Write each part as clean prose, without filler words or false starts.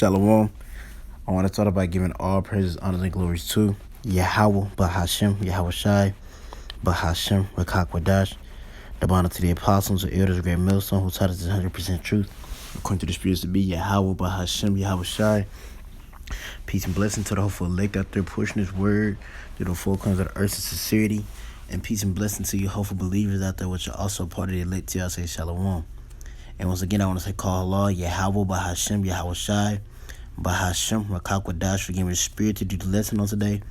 Shalom. I want to start by giving all praises, honors, and glories to Yahweh, Bahashem, Yahweh Shai, Bahashem, Rakakwadash, the honor to the apostles, the elders, the great millstone, who taught us 100% truth, according to the spirits to be Yahweh, Bahashem, Yahweh Shai. Peace and blessing to the hopeful elect out there pushing this word through the four corners of the earth in sincerity, and peace and blessing to you hopeful believers out there, which are also part of the elect. To y'all say Shalom. And once again, I want to say, call Allah, Yahweh, Bahashem, Yahweh Shai, Bahashem, Rakakwadash, for giving me the spirit to do the lesson on today.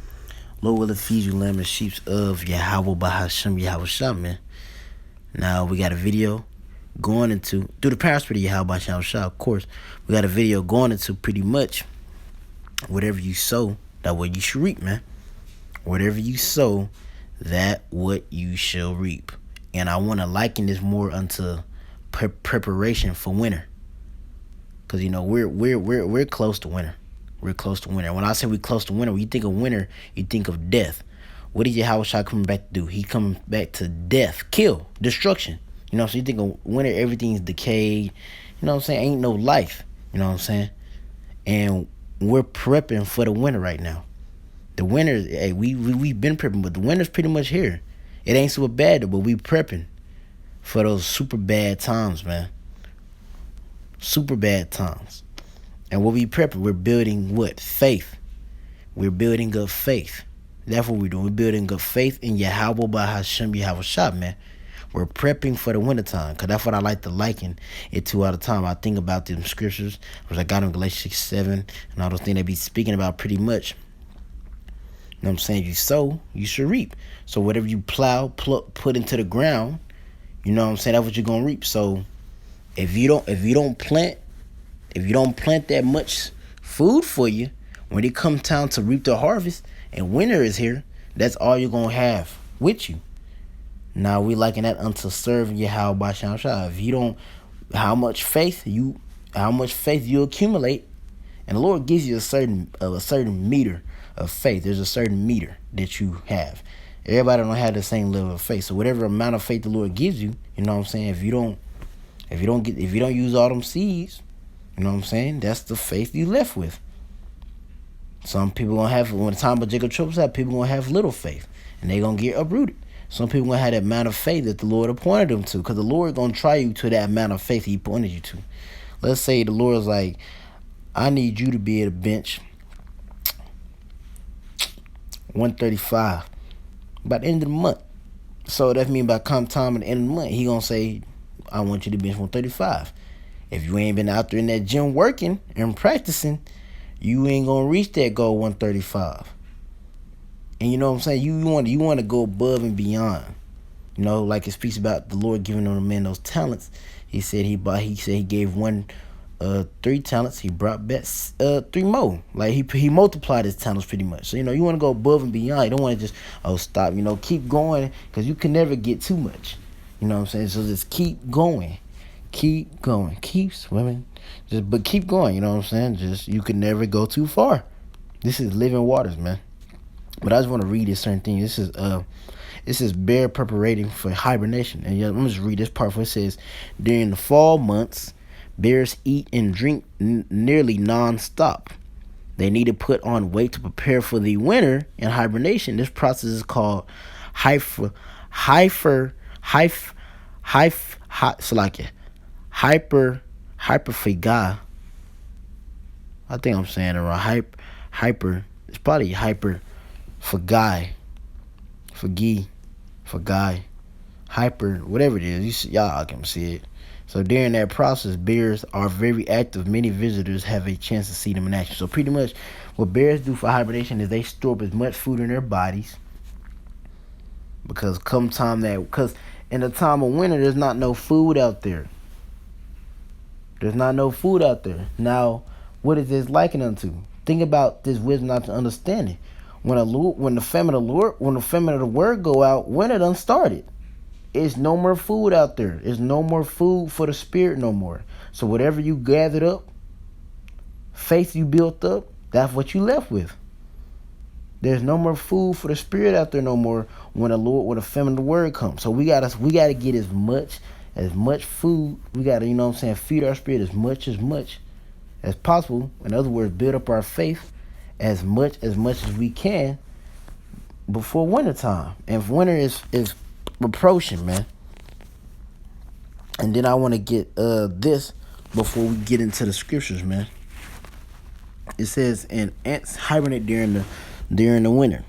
Lord will it feed you lamb and sheep of Yahweh, Bahashem, Yahweh Shai, man. Now, we got a video going into, through the parasper of Yahweh, Bahashem, Shai, of course. We got a video going into pretty much whatever you sow, that what you should reap, man. Whatever you sow, that what you shall reap. And I want to liken this more unto preparation for winter, because we're close to winter. We're close to winter. When I say we're close to winter, when you think of winter, you think of death. What is Yahweh Shai coming back to do? He coming back to death, kill, destruction. So you think of winter, everything's decayed. You know what I'm saying? Ain't no life. You know what I'm saying? And we're prepping for the winter right now. The winter, hey, we've been prepping, but the winter's pretty much here. It ain't super bad though, but we prepping for those super bad times, man. Super bad times. And what we prepping, we're building what? Faith. We're building up faith. That's what we're doing. We're building up faith in Yahweh, Bahashem, Yahweh Shai, man. We're prepping for the wintertime, because that's what I like to liken it to all the time. I think about them scriptures, which I got in Galatians 7, and all those things they be speaking about pretty much. You know what I'm saying? You sow, you should reap. So whatever you plow, put into the ground, you know what I'm saying, that's what you're gonna reap. So if you don't plant that much food for you, when it comes time to reap the harvest and winter is here, that's all you're gonna have with you. Now we liken that unto serving Yahweh Basham Shah. If you don't, how much faith you accumulate, and the Lord gives you a certain meter of faith. There's a certain meter that you have. Everybody don't have the same level of faith. So whatever amount of faith the Lord gives you, you know what I'm saying, if you don't use all them seeds, you know what I'm saying, that's the faith you left with. Some people gonna have, when the time of Jacob troubles out, people gonna have little faith, and they gonna get uprooted. Some people gonna have that amount of faith that the Lord appointed them to, because the Lord gonna try you to that amount of faith He pointed you to. Let's say the Lord's like, I need you to be able to bench 135 by the end of the month. So that means by come time at the end of the month, He gonna say, I want you to bench 135. If you ain't been out there in that gym working and practicing, you ain't gonna reach that goal 135. And you know what I'm saying? You want to go above and beyond. Like it speaks about the Lord giving them man those talents. He said he gave one 3 talents. He brought back 3 more. Like he multiplied his talents pretty much. So you want to go above and beyond. You don't want to just stop. Keep going, because you can never get too much. You know what I'm saying? So just keep going. Keep going. Keep swimming. But keep going. You know what I'm saying? Just, you can never go too far. This is living waters, man. But I just want to read this certain thing. This is bear preparating for hibernation. And I'm just read this part where it says, during the fall months, bears eat and drink nearly non-stop. They need to put on weight to prepare for the winter and hibernation. This process is called hyperphagia. I think I'm saying it wrong. It's probably hyper, whatever it is. Y'all can see it. So during that process, bears are very active. Many visitors have a chance to see them in action. So pretty much what bears do for hibernation is they store up as much food in their bodies, because in the time of winter, there's not no food out there. Now, what is this likened unto? Think about this wisdom not to understanding. When the famine of the word go out, winter done started. It's no more food out there. It's no more food for the spirit no more. So whatever you gathered up, faith you built up, that's what you left with. There's no more food for the spirit out there no more when the famine of the word comes. So we gotta get as much food. We gotta, feed our spirit as much as possible. In other words, build up our faith as much as we can before winter time. And if winter is approaching, man. And then I want to get this before we get into the scriptures, man. It says, and ants hibernate during the winter.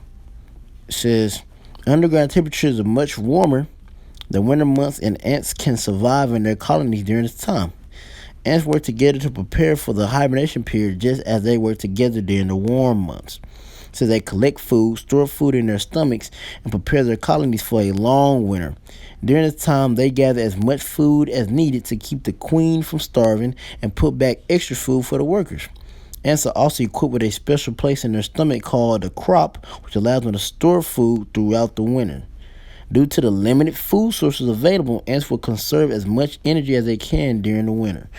It says, underground temperatures are much warmer than winter months, and ants can survive in their colonies during this time. Ants work together to prepare for the hibernation period, just as they work together during the warm months. So they collect food, store food in their stomachs, and prepare their colonies for a long winter. During this time, they gather as much food as needed to keep the queen from starving and put back extra food for the workers. Ants are also equipped with a special place in their stomach called the crop, which allows them to store food throughout the winter. Due to the limited food sources available, ants will conserve as much energy as they can during the winter.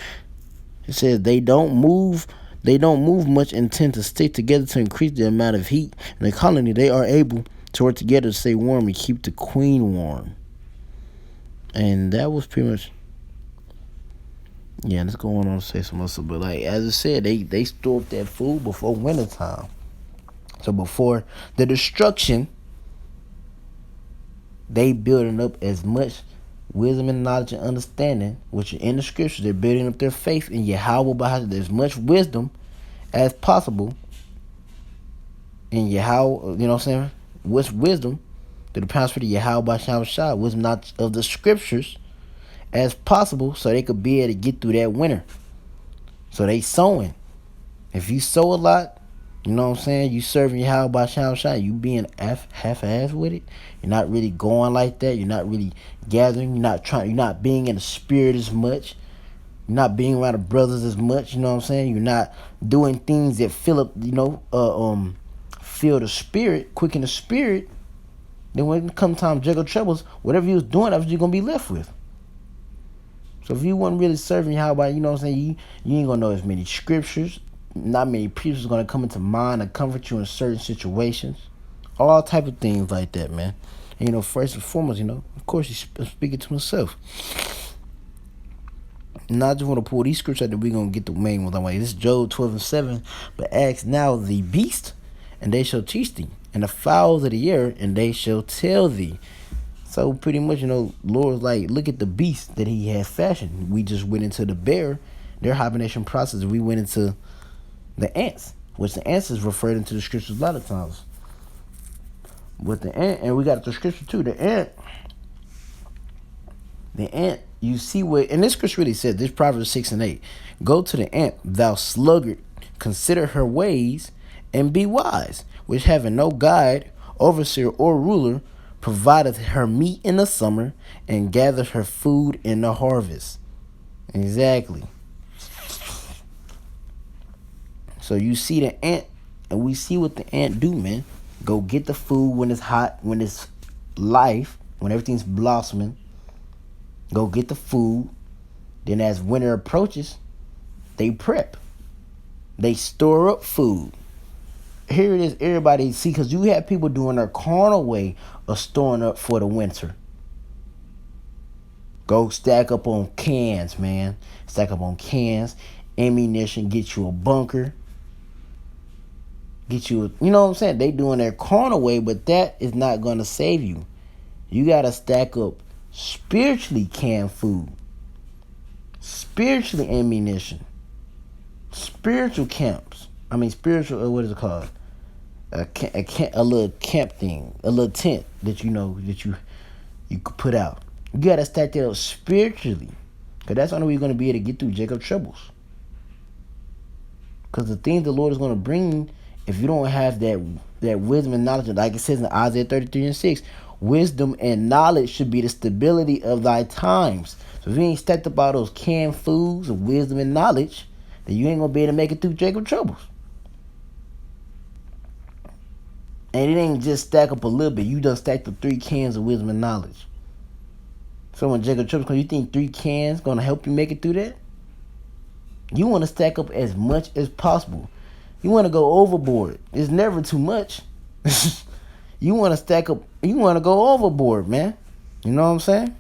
It says they don't move much and tend to stick together to increase the amount of heat in the colony. They are able to work together to stay warm and keep the queen warm. And that was pretty much, let's go on and say some more stuff. But like as I said, they store up that food before winter time. So before the destruction, they building up as much wisdom and knowledge and understanding, which are in the scriptures. They're building up their faith in Yahweh by as much wisdom as possible in Yahweh. You know what I'm saying? What's wisdom? To the power spirit of Yahweh by Shah, wisdom not of the scriptures as possible, so they could be able to get through that winter. So they sowing. If you sow a lot, you know what I'm saying, you serving Yahweh by Shah, you being half-ass with it. You're not really going like that. You're not really gathering. You're not being in the spirit as much. You're not being around the brothers as much. You know what I'm saying? You're not doing things that fill up, fill the spirit, quicken the spirit. Then when it comes time to juggle troubles, whatever you was doing, that's what you're going to be left with. So if you weren't really serving Yahweh, you know what I'm saying, you ain't going to know as many scriptures. Not many people is going to come into mind and comfort you in certain situations. All type of things like that, man. And, first and foremost, of course, I'm speaking to myself. And I just want to pull these scriptures out that we're going to get the main ones. This is Job 12:7. But ask now the beast, and they shall teach thee, and the fowls of the air, and they shall tell thee. So pretty much, Lord's like, look at the beast that he has fashioned. We just went into the bear, their hibernation process. We went into the ants, which the ants is referred into the scriptures a lot of times. With the ant, and we got the scripture too, the ant, you see what, and this scripture really says, this Proverbs 6:8, go to the ant, thou sluggard, consider her ways, and be wise, which having no guide, overseer, or ruler, provideth her meat in the summer, and gathers her food in the harvest. Exactly. So you see the ant, and we see what the ant do, man. Go get the food when it's hot, when it's life, when everything's blossoming. Go get the food. Then as winter approaches, they prep. They store up food. Here it is, everybody see, because you have people doing their carnal way of storing up for the winter. Go stack up on cans, man. Stack up on cans, ammunition, get you a bunker. Get you, you know what I'm saying? They doing their carnal way, but that is not going to save you. You got to stack up spiritually canned food, spiritually ammunition, spiritual camps. Spiritual, what is it called? A little camp thing, a little tent that you could put out. You got to stack that up spiritually, because that's the only way you're going to be able to get through Jacob's troubles. Because the things the Lord is going to bring, if you don't have that wisdom and knowledge, like it says in Isaiah 33:6, wisdom and knowledge should be the stability of thy times. So if you ain't stacked up all those canned foods of wisdom and knowledge, then you ain't going to be able to make it through Jacob's troubles. And it ain't just stack up a little bit. You done stacked up 3 cans of wisdom and knowledge. So when Jacob troubles come, you think 3 cans going to help you make it through that? You want to stack up as much as possible. You want to go overboard. It's never too much. You want to stack up. You want to go overboard, man. You know what I'm saying?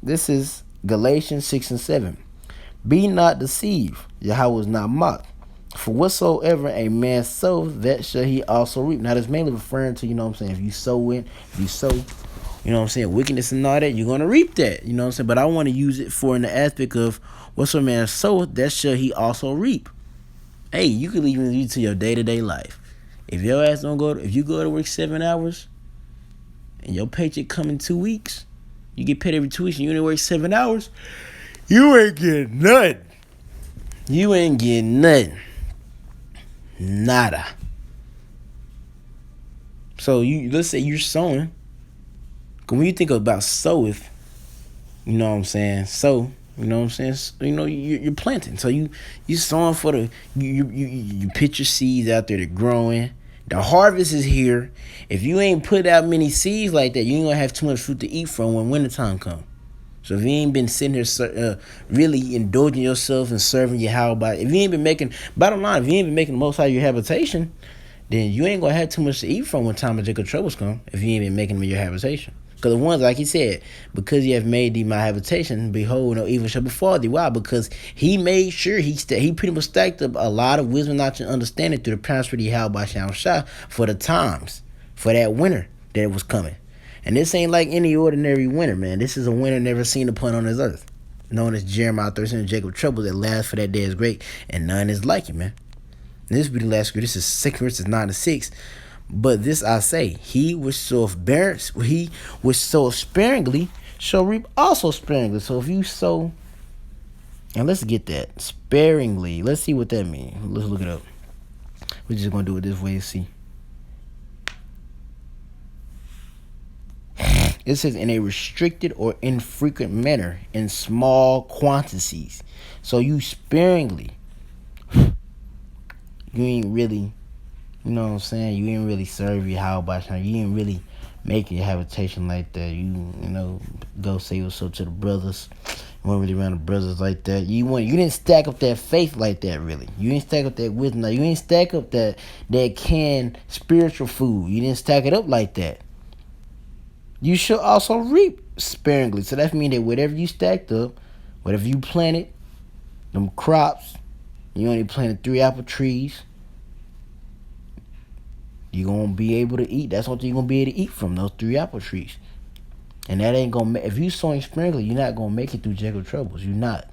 This is Galatians 6:7. Be not deceived. Yahweh is not mocked. For whatsoever a man soweth, that shall he also reap. Now, that's mainly referring to, what I'm saying, if you sow, what I'm saying, wickedness and all that, you're going to reap that, what I'm saying. But I want to use it for in the aspect of whatsoever man soweth, that shall he also reap. Hey, you could even use it to your day-to-day life. If your ass if you go to work 7 hours and your paycheck come in 2 weeks, you get paid every 2 weeks and you only work 7 hours, you ain't getting nothing. You ain't getting nothing. Nada. So let's say you're sowing. Cause when you think about soweth, you know what I'm saying? Sow, you know what I'm saying? You're planting. So you sowing for you put your seeds out there, they're growing. The harvest is here. If you ain't put out many seeds like that, you ain't gonna have too much fruit to eat from when wintertime comes. So if you ain't been sitting here really indulging yourself and serving your house, if you ain't been making, bottom line, if you ain't been making the most out of your habitation, then you ain't gonna have too much to eat from when time of Jacob troubles come. If you ain't been making them in your habitation, because the ones like he said, because you have made thee my habitation, behold, no evil shall befall thee. Why? Because he made sure he pretty much stacked up a lot of wisdom, knowledge, and understanding through the prosperity how by Shah for the times, for that winter that was coming. And this ain't like any ordinary winter, man. This is a winter never seen upon on this earth, known as Jeremiah 13, Jacob trouble that lasts for that day is great, and none is like it, man. And this will be the last scripture. This is 2 Corinthians 9-6. But this I say, he which soweth sparingly shall reap also sparingly. So if you sow, and let's get that sparingly. Let's see what that means. Let's look it up. We're just gonna do it this way and see. It says in a restricted or infrequent manner, in small quantities. So you sparingly, you ain't really, you know what I'm saying? You ain't really serve your house by time. You ain't really make your habitation like that. You go say what's up to the brothers. You weren't really around the brothers like that. You didn't stack up that faith like that, really. You didn't stack up that wisdom. You didn't stack up that canned spiritual food. You didn't stack it up like that. You should also reap sparingly. So that means that whatever you stacked up, whatever you planted, them crops, you only planted 3 apple trees, you're going to be able to eat. That's what you're going to be able to eat from, those 3 apple trees. And that ain't going to, if you sowing sparingly, you're not going to make it through Jacob troubles. You're not.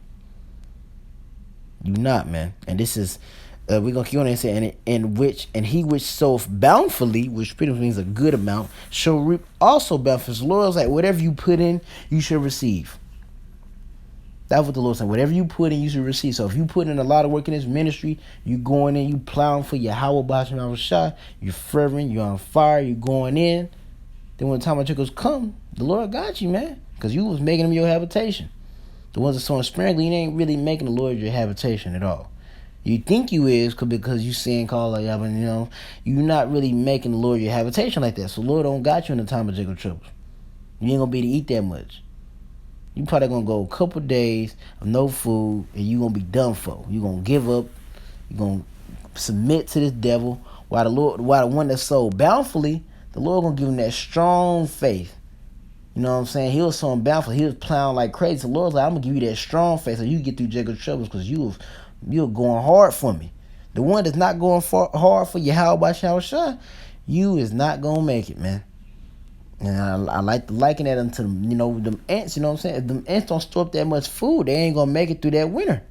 You're not, man. And this is, we're going to keep on and say, and he which soweth bountifully, which pretty much means a good amount, shall reap also bountifully. The Lord is like, whatever you put in, you shall receive. That's what the Lord said. Whatever you put in, you should receive. So if you put in a lot of work in this ministry, you going in, you plowing for your Yahweh Basham Shah, you're fervent, you're on fire, you're going in. Then when the time of trickles come, the Lord got you, man. Because you was making them your habitation. The ones that sowing sparingly, you ain't really making the Lord your habitation at all. You think you is because you saying call like but you're not really making the Lord your habitation like that. So Lord don't got you in the time of Jacob troubles. You ain't gonna be able to eat that much. You probably gonna go a couple days of no food and you gonna be done for. You gonna give up. You gonna submit to this devil. While the one that sowed bountifully, the Lord gonna give him that strong faith. You know what I'm saying? He was sowing bountifully. He was plowing like crazy. So the Lord's like, I'm gonna give you that strong faith so you get through Jacob troubles because you're going hard for me. The one that's not going hard for you, how about Shah? You is not gonna make it, man. And I like to liken that unto them ants. You know what I'm saying? If them ants don't store up that much food, they ain't gonna make it through that winter.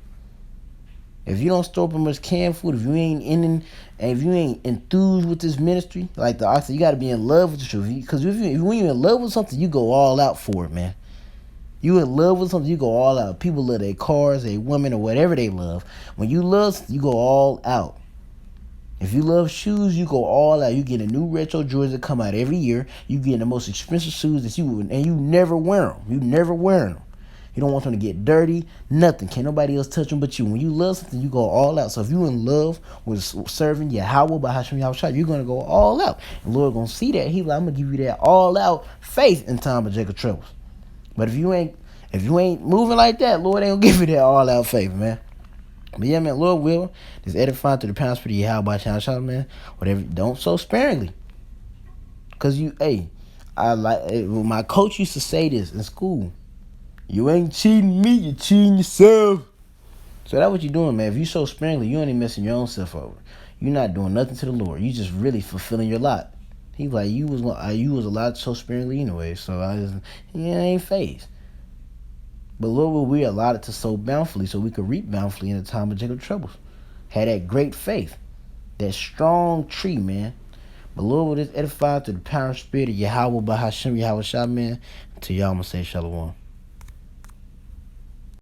If you don't store up that much canned food, if you ain't enthused with this ministry, like the ox, you got to be in love with the truth. Because when you're in love with something, you go all out for it, man. You in love with something, you go all out. People love their cars, their women, or whatever they love. When you love something, you go all out. If you love shoes, you go all out. You get a new retro Jordans that come out every year. You get the most expensive shoes that you never wear them. You never wear them. You don't want them to get dirty, nothing. Can't nobody else touch them but you. When you love something, you go all out. So if you're in love with serving Yahweh by Hashem Yahweh, you're going to go all out. And the Lord going to see that. He's like, I'm going to give you that all out faith in time of Jacob troubles. But if you ain't moving like that, Lord ain't going to give you that all out faith, man. But yeah, man, Lord will. Just edifying to the pounds for the Yahweh by Hashem, man. Whatever, don't sow sparingly. Because my coach used to say this in school. You ain't cheating me, you're cheating yourself. So that's what you're doing, man. If you so sparingly, you ain't messing your own self over. You're not doing nothing to the Lord. You just really fulfilling your lot. He like, you was allowed so sparingly anyway. So ain't faith. But Lord, we allotted to sow bountifully so we could reap bountifully in the time of Jacob's troubles. Had that great faith, that strong tree, man. But Lord, will this edify through the power and spirit of Yahweh, Bahashem, Yahweh Shah, man. To y'all, I'm going to say shalom.